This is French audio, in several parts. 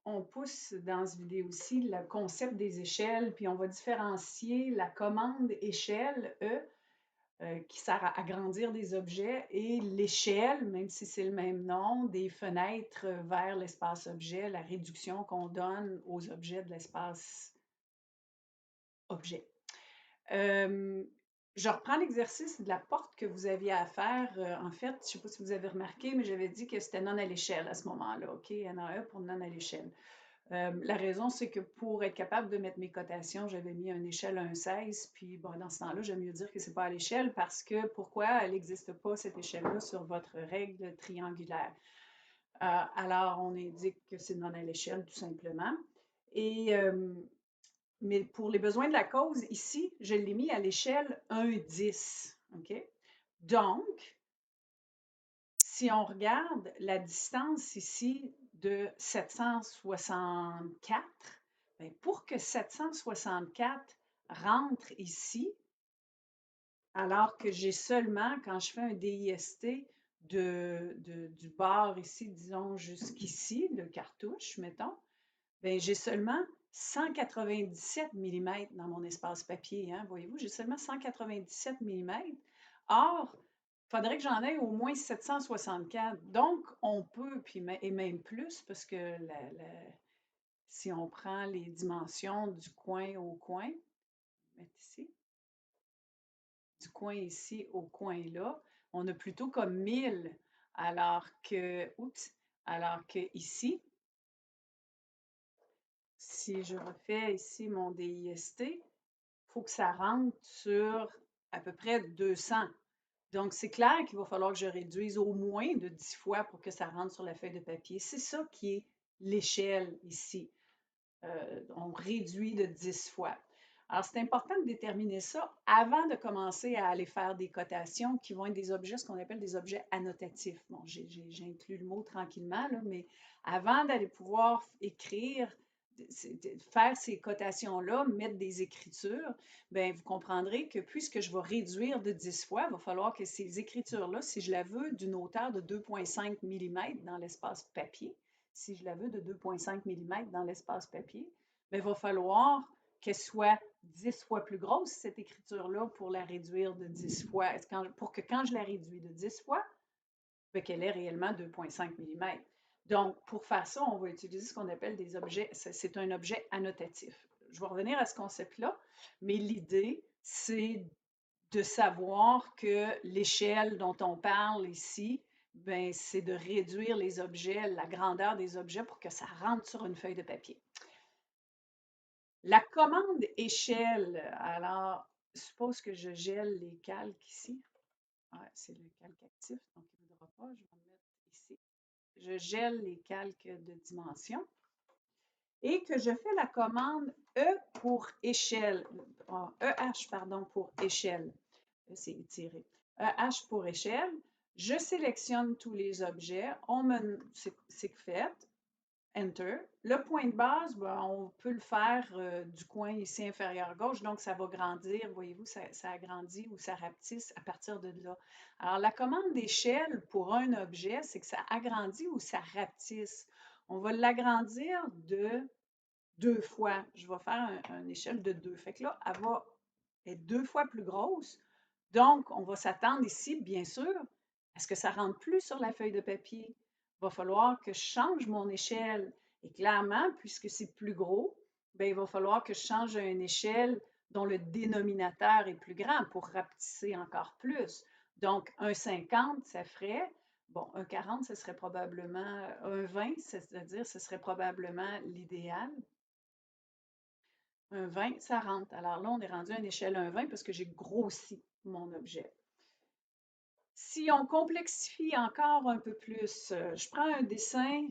on pousse dans cette vidéo-ci le concept des échelles, puis on va différencier la commande échelle, qui sert à agrandir des objets, et l'échelle, même si c'est le même nom, des fenêtres vers l'espace objet, la réduction qu'on donne aux objets de l'espace objet. Je reprends l'exercice de la porte que vous aviez à faire. En fait, je ne sais pas si vous avez remarqué, mais j'avais dit que c'était non à l'échelle à ce moment-là, OK? NAE pour non à l'échelle. La raison, c'est que pour être capable de mettre mes cotations, j'avais mis une échelle 1,16. Puis bon, dans ce temps-là, j'aime mieux dire que ce n'est pas à l'échelle parce que pourquoi elle n'existe pas, cette échelle-là, sur votre règle triangulaire? Alors, on indique que c'est non à l'échelle, tout simplement. Et, mais pour les besoins de la cause, ici, je l'ai mis à l'échelle 1,10. OK? Donc, si on regarde la distance ici de 764, bien, pour que 764 rentre ici, alors que j'ai seulement, quand je fais un DIST du bord ici, disons jusqu'ici, le cartouche, mettons, bien, j'ai seulement 197 mm dans mon espace papier. Hein, voyez-vous, j'ai seulement 197 mm. Or, il faudrait que j'en aie au moins 764. Donc, on peut, puis, et même plus, parce que si on prend les dimensions du coin au coin, mettre ici, du coin ici au coin là, on a plutôt comme 1000, alors que ici, si je refais ici mon DIST, il faut que ça rentre sur à peu près 200. Donc, c'est clair qu'il va falloir que je réduise au moins de 10 fois pour que ça rentre sur la feuille de papier. C'est ça qui est l'échelle ici. On réduit de 10 fois. Alors, c'est important de déterminer ça avant de commencer à aller faire des cotations qui vont être des objets, ce qu'on appelle des objets annotatifs. Bon, inclus le mot tranquillement, là, mais avant d'aller pouvoir écrire, faire ces cotations-là, mettre des écritures, bien, vous comprendrez que puisque je vais réduire de 10 fois, il va falloir que ces écritures-là, si je la veux d'une hauteur de 2,5 mm dans l'espace papier, si je la veux de 2,5 mm dans l'espace papier, bien, il va falloir qu'elle soit 10 fois plus grosse, cette écriture-là, pour la réduire de 10 fois. Pour que quand je la réduis de 10 fois, bien, qu'elle ait réellement 2,5 mm. Donc, pour faire ça, on va utiliser ce qu'on appelle des objets, c'est un objet annotatif. Je vais revenir à ce concept-là, mais l'idée, c'est de savoir que l'échelle dont on parle ici, ben, c'est de réduire les objets, la grandeur des objets pour que ça rentre sur une feuille de papier. La commande échelle, alors, suppose que je gèle les calques ici. Ouais, c'est le calque actif, donc il ne voudra pas. Je vais le mettre ici. Je gèle les calques de dimension et que je fais la commande E pour échelle, EH, pardon, pour échelle. C'est étiré. H pour échelle. Je sélectionne tous les objets. C'est fait. Enter. Le point de base, ben, on peut le faire du coin ici inférieur gauche, donc ça va grandir. Voyez-vous, ça agrandit ou ça rapetisse à partir de là. Alors, la commande d'échelle pour un objet, c'est que ça agrandit ou ça rapetisse. On va l'agrandir de 2 fois. Je vais faire une échelle de 2. Fait que là, elle va être 2 fois plus grosse. Donc, on va s'attendre ici, bien sûr, à ce que ça ne rentre plus sur la feuille de papier. Il va falloir que je change mon échelle. Et clairement, puisque c'est plus gros, bien, il va falloir que je change à une échelle dont le dénominateur est plus grand pour rapetisser encore plus. Donc, 1,50, ça ferait, bon, 1,40, ce serait probablement 1,20, c'est-à-dire ce serait probablement l'idéal. 1,20, ça rentre. Alors là, on est rendu à une échelle 1,20 parce que j'ai grossi mon objet. Si on complexifie encore un peu plus, je prends un dessin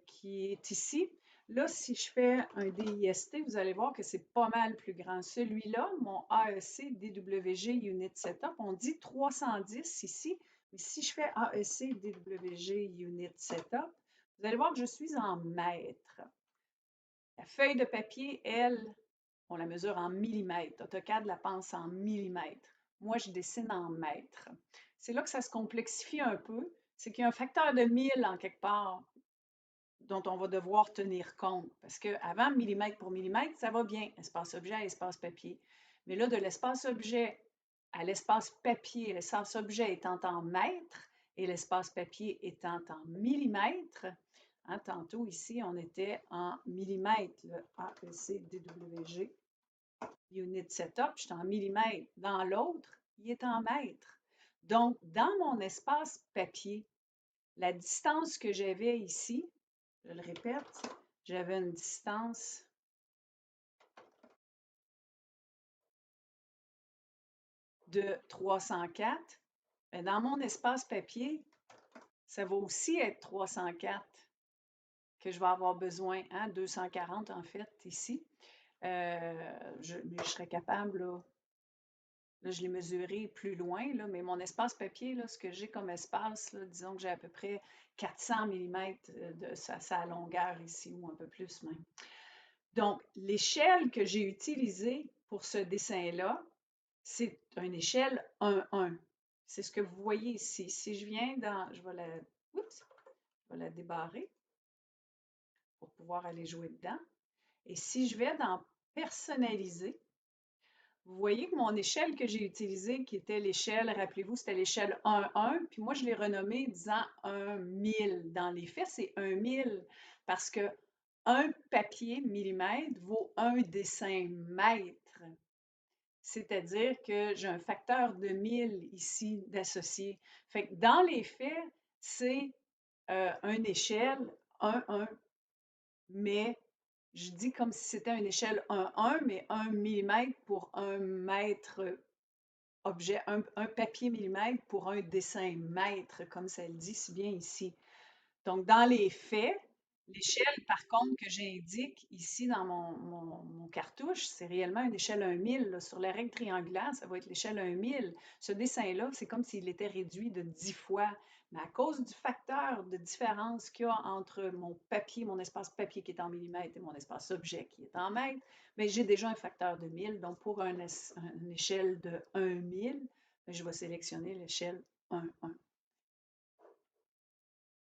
qui est ici. Là, si je fais un DIST, vous allez voir que c'est pas mal plus grand. Celui-là, mon AEC DWG Unit Setup, on dit 310 ici, mais si je fais AEC DWG Unit Setup, vous allez voir que je suis en mètres. La feuille de papier, elle, on la mesure en millimètres. AutoCAD la pense en millimètres. Moi, je dessine en mètres. C'est là que ça se complexifie un peu. C'est qu'il y a un facteur de 1000 en quelque part dont on va devoir tenir compte. Parce qu'avant, millimètre pour millimètre, ça va bien, espace objet à espace papier. Mais là, de l'espace objet à l'espace papier, l'espace objet étant en mètres et l'espace papier étant en millimètres, hein, tantôt ici, on était en millimètres, le AECDWG, Unit Setup, j'étais en millimètres. Dans l'autre, il est en mètres. Donc, dans mon espace papier, la distance que j'avais ici, je le répète, j'avais une distance de 304. Mais dans mon espace papier, ça va aussi être 304 que je vais avoir besoin, hein, 240 en fait, ici. Mais je serais capable, là, je l'ai mesuré plus loin, là, mais mon espace papier, là, ce que j'ai comme espace, là, disons que j'ai à peu près 400 mm de sa longueur ici, ou un peu plus même. Donc, l'échelle que j'ai utilisée pour ce dessin-là, c'est une échelle 1-1. C'est ce que vous voyez ici. Si je viens dans, je vais la débarrer pour pouvoir aller jouer dedans. Et si je vais dans personnaliser, vous voyez que mon échelle que j'ai utilisée, qui était l'échelle, rappelez-vous, c'était l'échelle 1-1, puis moi je l'ai renommée disant 1000. Dans les faits, c'est 1000 parce que un papier millimètre vaut un dessin mètre. C'est-à-dire que j'ai un facteur de 1000 ici d'associé. Fait que dans les faits, c'est une échelle 1-1, mais je dis comme si c'était une échelle 1-1, mais 1 millimètre pour 1 mètre objet, un papier millimètre pour un dessin mètre, comme ça le dit si bien ici. Donc, dans les faits, l'échelle, par contre, que j'indique ici dans mon cartouche, c'est réellement une échelle 1000. Là. Sur la règle triangulaire, ça va être l'échelle 1000. Ce dessin-là, c'est comme s'il était réduit de 10 fois. Mais à cause du facteur de différence qu'il y a entre mon papier, mon espace papier qui est en millimètres et mon espace objet qui est en mètres, mais j'ai déjà un facteur de 1000. Donc, pour une échelle de 1000, je vais sélectionner l'échelle 1, 1.